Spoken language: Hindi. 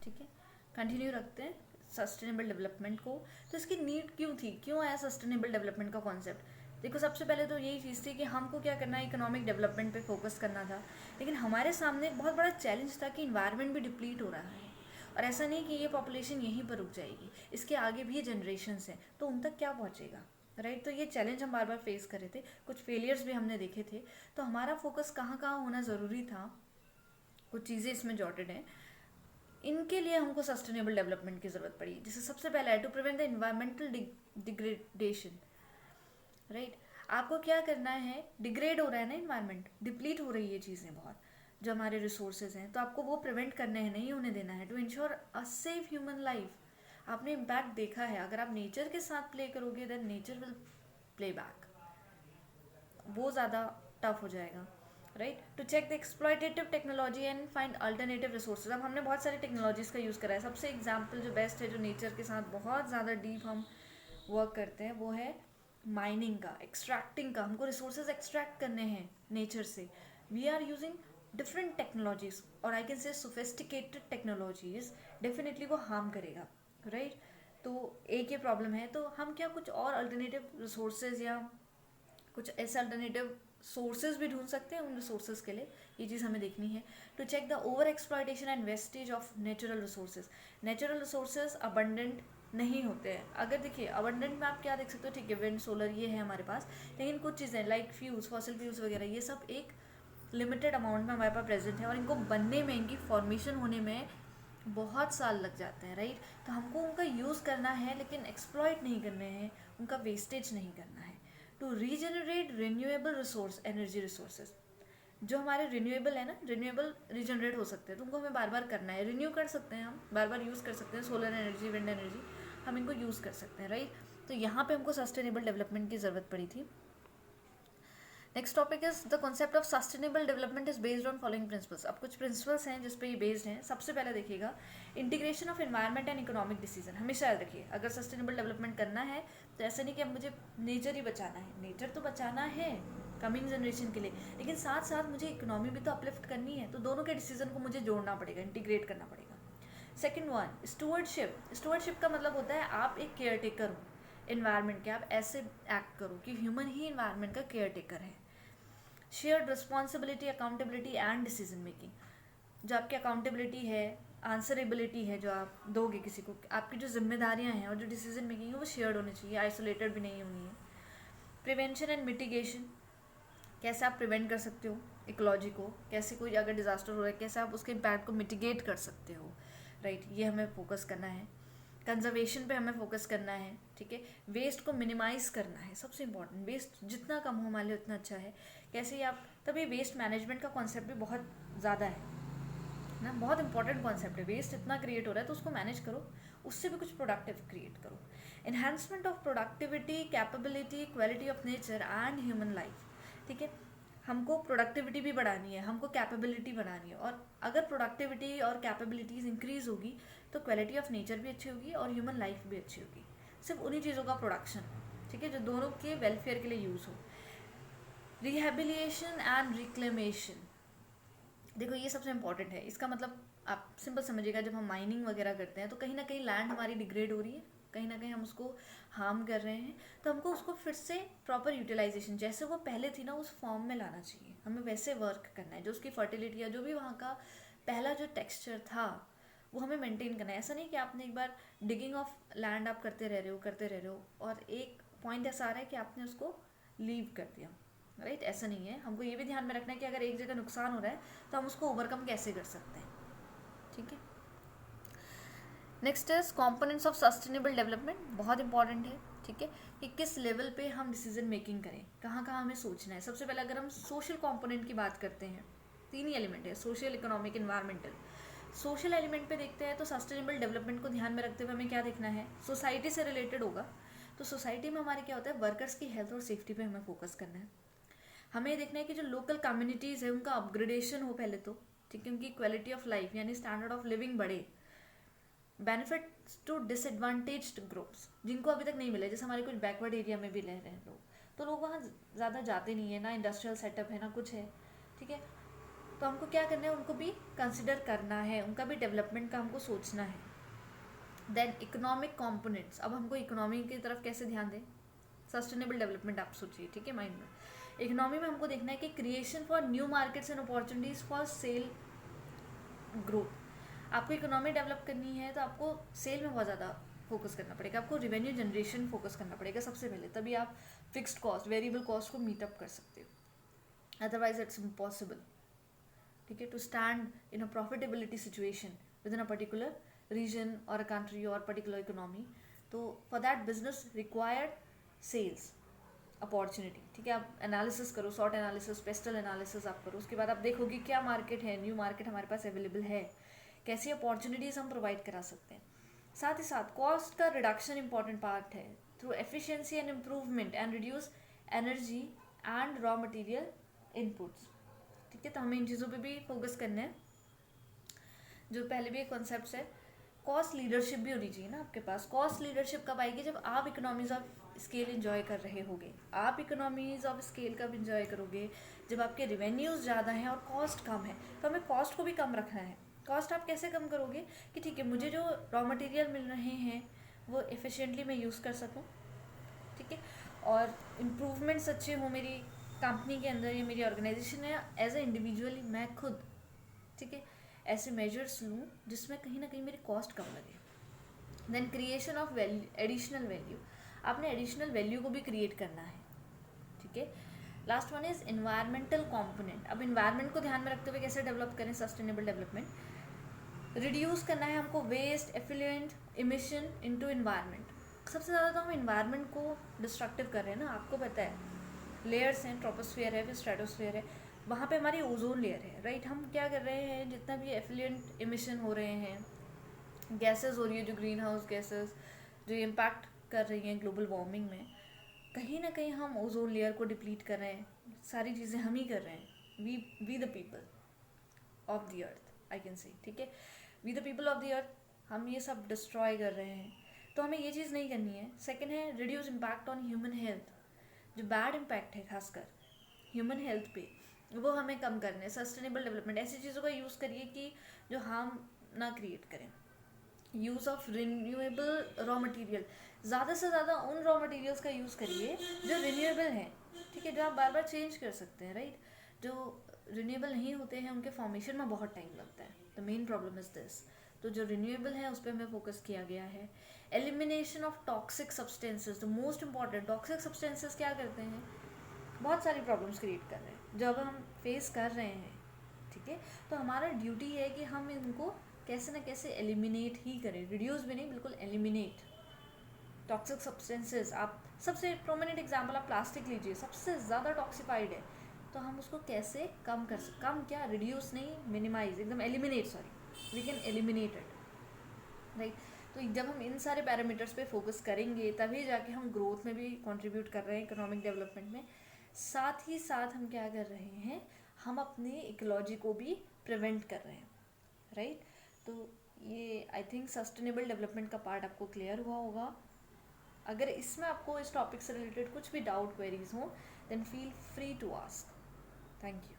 ठीक है, कंटिन्यू रखते हैं सस्टेनेबल डेवलपमेंट को। तो इसकी नीड क्यों थी, क्यों आया सस्टेनेबल डेवलपमेंट का कॉन्सेप्ट? देखो सबसे पहले तो यही चीज़ थी कि हमको क्या करना है, इकोनॉमिक डेवलपमेंट पे फोकस करना था। लेकिन हमारे सामने एक बहुत बड़ा चैलेंज था कि इन्वायरमेंट भी डिप्लीट हो रहा है, और ऐसा नहीं कि ये पॉपुलेशन यहीं पर रुक जाएगी, इसके आगे भी जनरेशन्स हैं, तो उन तक क्या पहुँचेगा, राइट। तो ये चैलेंज हम बार बार फेस कर रहे थे, कुछ फेलियर्स भी हमने देखे थे। तो हमारा फोकस कहाँ कहाँ होना ज़रूरी था, कुछ चीज़ें इसमें जॉटेड हैं। इनके लिए हमको सस्टेनेबल डेवलपमेंट की ज़रूरत पड़ी। जैसे सबसे पहला है to prevent the environmental degradation, right. आपको क्या करना है, डिग्रेड हो रहा है ना इन्वायरमेंट, डिप्लीट हो रही है चीज़ें बहुत, जो हमारे रिसोर्सेज हैं, तो आपको वो प्रिवेंट करने हैं, नहीं होने देना है, to ensure a safe human life. आपने इम्पैक्ट देखा है, अगर आप नेचर के साथ प्ले करोगे then nature will play back, वो ज़्यादा टफ हो जाएगा, right. To check the exploitative technology and find alternative resources. अब हमने बहुत सारी टेक्नोलॉजीज़ का यूज़ करा है, सबसे एग्जाम्पल जो बेस्ट है, जो नेचर के साथ बहुत ज़्यादा डीप हम वर्क करते हैं, वो है माइनिंग का, एक्सट्रैक्टिंग का। हमको रिसोर्सेज एक्सट्रैक्ट करने हैं नेचर से, we are using different technologies, और I can say sophisticated technologies, definitely वो हार्म करेगा, राइट। तो एक ये प्रॉब्लम है, तो हम क्या कुछ और अल्टरनेटिव रिसोर्सेज या कुछ ऐसे अल्टरनेटिव सोर्सेज भी ढूंढ सकते हैं उन रिसोर्सेज के लिए, ये चीज़ हमें देखनी है। To check the over exploitation and wastage of natural resources. Natural resources abundant नहीं होते हैं। अगर देखिए अबंडेंट में आप क्या देख सकते हो, ठीक है विंड सोलर ये है हमारे पास, लेकिन कुछ चीज़ें लाइक फ्यूल्स, फॉसिल फ्यूल्स वगैरह, ये सब एक लिमिटेड अमाउंट में हमारे पास प्रेजेंट है, और इनको बनने में, इनकी फॉर्मेशन होने में बहुत साल लग जाते हैं, राइट। तो हमको उनका यूज़ करना है, लेकिन एक्सप्लॉयट नहीं करने हैं, उनका वेस्टेज नहीं करना है। To regenerate renewable resource, energy resources, जो हमारे रिन्यूएबल है ना, रिन्यूएबल रीजनरेट हो सकते हैं, तो उनको हमें बार बार करना है, रिन्यू कर सकते हैं, हम बार बार यूज़ कर सकते हैं, सोलर एनर्जी, विंड एनर्जी, हम इनको यूज़ कर सकते हैं, राइट। तो यहाँ पे हमको सस्टेनेबल डेवलपमेंट की ज़रूरत पड़ी थी। Next topic is the concept of sustainable development is based on following principles. अब कुछ प्रिंसिपल्स हैं जिस पे ये बेस्ड हैं। सबसे पहले देखिएगा, integration of environment and economic decision. हमेशा याद रखिए, अगर सस्टेनेबल डेवलपमेंट करना है तो ऐसा नहीं कि अब मुझे नेचर ही बचाना है, नेचर तो बचाना है कमिंग जनरेशन के लिए, लेकिन साथ साथ मुझे इकोनॉमी भी तो अपलिफ्ट करनी है, तो दोनों के डिसीजन को मुझे जोड़ना पड़ेगा, इंटीग्रेट करना पड़ेगा। Second one, स्टूवर्डशिप। स्टूवर्डशिप का मतलब होता है आप एक केयर टेकर हो इन्वायरमेंट के, आप ऐसे एक्ट करो कि ह्यूमन ही इन्वायरमेंट का केयर टेकर है। Shared responsibility, accountability and decision making. जो आपकी अकाउंटेबिलिटी है, आंसरेबिलिटी है, जो आप दोगे किसी को, आपकी जो जिम्मेदारियां हैं और जो डिसीजन मेकिंग है वो शेयर्ड होनी चाहिए, आइसोलेटेड भी नहीं होनी है। प्रिवेंशन एंड मिटिगेशन, कैसे आप प्रिवेंट कर सकते हो इकोलॉजी को, कैसे कोई अगर डिजास्टर हो रहा है कैसे आप उसके इम्पैक्ट को मिटिगेट कर सकते हो, राइट, ये हमें फोकस करना है। कंजर्वेशन पे हमें फोकस करना है, ठीक है। वेस्ट को मिनिमाइज करना है, सबसे इंपॉर्टेंट, वेस्ट जितना कम हो हमारे लिए उतना अच्छा है। कैसे आप, तभी वेस्ट मैनेजमेंट का कॉन्सेप्ट भी बहुत ज़्यादा है ना, बहुत इंपॉर्टेंट कॉन्सेप्ट है। वेस्ट इतना क्रिएट हो रहा है तो उसको मैनेज करो, उससे भी कुछ प्रोडक्टिव क्रिएट करो। Enhancement of productivity, capability, quality of nature and human life, ठीक है। हमको प्रोडक्टिविटी भी बढ़ानी है, हमको कैपेबिलिटी बढ़ानी है, और अगर प्रोडक्टिविटी और कैपेबिलिटीज इंक्रीज होगी तो क्वालिटी ऑफ नेचर भी अच्छी होगी और ह्यूमन लाइफ भी अच्छी होगी। सिर्फ उन्हीं चीज़ों का प्रोडक्शन, ठीक है, जो दोनों के वेलफेयर के लिए यूज़ हो। रिहेबिलिएशन एंड रिक्लेमेशन, देखो ये सबसे इंपॉर्टेंट है। इसका मतलब आप सिंपल समझिएगा, जब हम माइनिंग वगैरह करते हैं तो कहीं ना कहीं लैंड हमारी डिग्रेड हो रही है, कहीं ना कहीं हम उसको हार्म कर रहे हैं, तो हमको उसको फिर से प्रॉपर यूटिलाइजेशन, जैसे वो पहले थी ना उस फॉर्म में लाना चाहिए, हमें वैसे वर्क करना है। जो उसकी फर्टिलिटी या जो भी वहाँ का पहला जो टेक्स्चर था वो हमें मेंटेन करना है। ऐसा नहीं कि आपने एक बार डिगिंग ऑफ लैंड आप करते रह रहे हो और एक पॉइंट ऐसा आ रहा है कि आपने उसको लीव कर दिया, राइट, ऐसा नहीं है। हमको ये भी ध्यान में रखना है कि अगर एक जगह नुकसान हो रहा है तो हम उसको ओवरकम कैसे कर सकते हैं, ठीक है। Next is components of sustainable development, बहुत इंपॉर्टेंट है, ठीक है, कि किस लेवल पे हम डिसीजन मेकिंग करें, कहाँ कहाँ हमें सोचना है। सबसे पहले अगर हम सोशल कंपोनेंट की बात करते हैं, तीन ही एलिमेंट है, social, economic, environmental. Social element पे देखते हैं तो सस्टेनेबल डेवलपमेंट को ध्यान में रखते हुए हमें क्या देखना है, सोसाइटी से रिलेटेड होगा। तो सोसाइटी में हमारे क्या होता है, वर्कर्स की हेल्थ और सेफ्टी पे हमें फोकस करना है। हमें ये देखना है कि जो लोकल कम्युनिटीज़ है उनका अपग्रेडेशन हो पहले तो, ठीक है, उनकी क्वालिटी ऑफ लाइफ यानी स्टैंडर्ड ऑफ लिविंग बढ़े। बेनिफिट्स टू डिसएडवांटेज्ड ग्रुप्स, जिनको अभी तक नहीं मिले, जैसे हमारे कुछ बैकवर्ड एरिया में भी रह रहे हैं लोग, तो लोग वहाँ ज़्यादा जाते नहीं है ना, इंडस्ट्रियल सेटअप है ना कुछ है, ठीक है। तो हमको क्या करना है, उनको भी कंसिडर करना है, उनका भी डेवलपमेंट का हमको सोचना है। देन इकोनॉमिक कंपोनेंट्स, अब हमको इकोनॉमी की तरफ कैसे ध्यान दें, सस्टेनेबल डेवलपमेंट आप सोचिए, ठीक है, माइंड में। इकोनॉमी में हमको देखना है कि creation for new markets and opportunities for sale growth. आपको इकोनॉमी डेवलप करनी है तो आपको सेल में बहुत ज़्यादा फोकस करना पड़ेगा, आपको रेवेन्यू जनरेशन फोकस करना पड़ेगा सबसे पहले, तभी आप फिक्स्ड कॉस्ट, वेरिएबल कॉस्ट को मीटअप कर सकते हो, अदरवाइज इट्स इम्पॉसिबल, ठीक है, to stand in a profitability situation within a particular region और अ कंट्री और पर्टिकुलर इकोनॉमी। तो for that business required sales opportunity, ठीक है। आप एनालिसिस करो, सॉर्ट एनालिसिस, पेस्टल एनालिसिस आप करो, उसके बाद आप देखोगे क्या मार्केट है, न्यू मार्केट हमारे पास अवेलेबल है, कैसी अपॉर्चुनिटीज़ हम प्रोवाइड करा सकते हैं। साथ ही साथ कॉस्ट का रिडक्शन इंपॉर्टेंट पार्ट है, through efficiency and improvement and reduce energy and raw material inputs, ठीक है। तो हमें इन चीज़ों पे भी फोकस करना है। जो पहले भी एक कॉन्सेप्ट है, कॉस्ट लीडरशिप भी होनी चाहिए ना आपके पास। कॉस्ट लीडरशिप कब आएगी, जब आप इकोनॉमीज ऑफ स्केल इंजॉय कर रहे होगे, आप इकोनॉमीज ऑफ स्केल कब इंजॉय करोगे, जब आपके रिवेन्यूज ज़्यादा हैं और कॉस्ट कम है। तो हमें कॉस्ट को भी कम रखना है। कॉस्ट आप कैसे कम करोगे कि ठीक है, मुझे जो रॉ मटेरियल मिल रहे हैं वो एफिशिएंटली मैं यूज़ कर सकूँ, ठीक है, और इम्प्रूवमेंट्स अच्छे हों मेरी कंपनी के अंदर या मेरी ऑर्गेनाइजेशन है, एज ए इंडिविजुअली मैं खुद, ठीक है, ऐसे मेजर्स लूँ जिसमें कहीं ना कहीं मेरी कॉस्ट कम लगे। Then creation of value, additional value, आपने एडिशनल वैल्यू को भी क्रिएट करना है, ठीक है। Last one is environmental component. अब इन्वायरमेंट को ध्यान में रखते हुए कैसे डेवलप करें सस्टेनेबल डेवलपमेंट, रिड्यूस करना है हमको वेस्ट, एफिलिएंट, इमिशन इनटू इन्वायरमेंट। सबसे ज़्यादा तो हम इन्वायरमेंट को डिस्ट्रक्टिव कर रहे हैं ना, आपको पता है लेयर्स हैं, ट्रोपोस्फियर है, फिर स्ट्रेटोस्फियर है, वहाँ पे हमारी ओजोन लेयर है, राइट। हम क्या कर रहे हैं, जितना भी एफिलिएंट इमिशन हो रहे हैं, गैसेस हो रही है जो ग्रीन हाउस गैसेस जो इम्पैक्ट कर रही हैं ग्लोबल वार्मिंग में, कहीं ना कहीं हम ओजोन लेयर को डिप्लीट कर रहे हैं। सारी चीज़ें हम ही कर रहे हैं, we the people of the earth, I can say, ठीक है, we the people of the earth, हम ये सब डिस्ट्रॉय कर रहे हैं। तो हमें ये चीज़ नहीं करनी है। सेकेंड है reduce impact on human health, जो बैड इम्पैक्ट है खासकर ह्यूमन हेल्थ पे, वो हमें कम करना है। सस्टेनेबल डेवलपमेंट, ऐसी चीज़ों का यूज़ करिए कि जो हार्म ना क्रिएट करें। Use of renewable raw material, ज़्यादा से ज़्यादा उन रॉ मटेरियल्स का यूज़ करिए जो रिन्यूएबल हैं, ठीक है, जो आप बार बार चेंज कर सकते हैं, राइट। जो रिन्यूएबल नहीं होते हैं उनके फॉर्मेशन में बहुत टाइम लगता है, the main problem is this. तो जो रिन्यूएबल है उस पर हमें फोकस किया गया है। Elimination of toxic substances, the most important. Toxic substances क्या करते हैं, बहुत सारी प्रॉब्लम्स क्रिएट कर रहे हैं जो अब हम फेस कर रहे हैं, ठीक है। तो हमारा ड्यूटी है कि हम इनको कैसे ना कैसे एलिमिनेट ही करें, रिड्यूस भी नहीं, बिल्कुल एलिमिनेट टॉक्सिक सब्सटेंसेस। आप सबसे प्रोमिनेंट एग्जांपल आप प्लास्टिक लीजिए, सबसे ज़्यादा टॉक्सिफाइड है, तो हम उसको कैसे कम कर सकते, कम क्या, रिड्यूस नहीं, मिनिमाइज, एकदम eliminate, sorry, we can eliminate it, right. तो जब हम इन सारे पैरामीटर्स पे फोकस करेंगे तभी जाके हम ग्रोथ में भी कंट्रीब्यूट कर रहे हैं, इकोनॉमिक डेवलपमेंट में। साथ ही साथ हम क्या कर रहे हैं, हम अपनी इकोलॉजी को भी प्रिवेंट कर रहे हैं, राइट। तो ये आई थिंक सस्टेनेबल डेवलपमेंट का पार्ट आपको क्लियर हुआ होगा। अगर इसमें आपको इस टॉपिक से रिलेटेड कुछ भी डाउट क्वेरीज हो then feel free to ask. Thank you.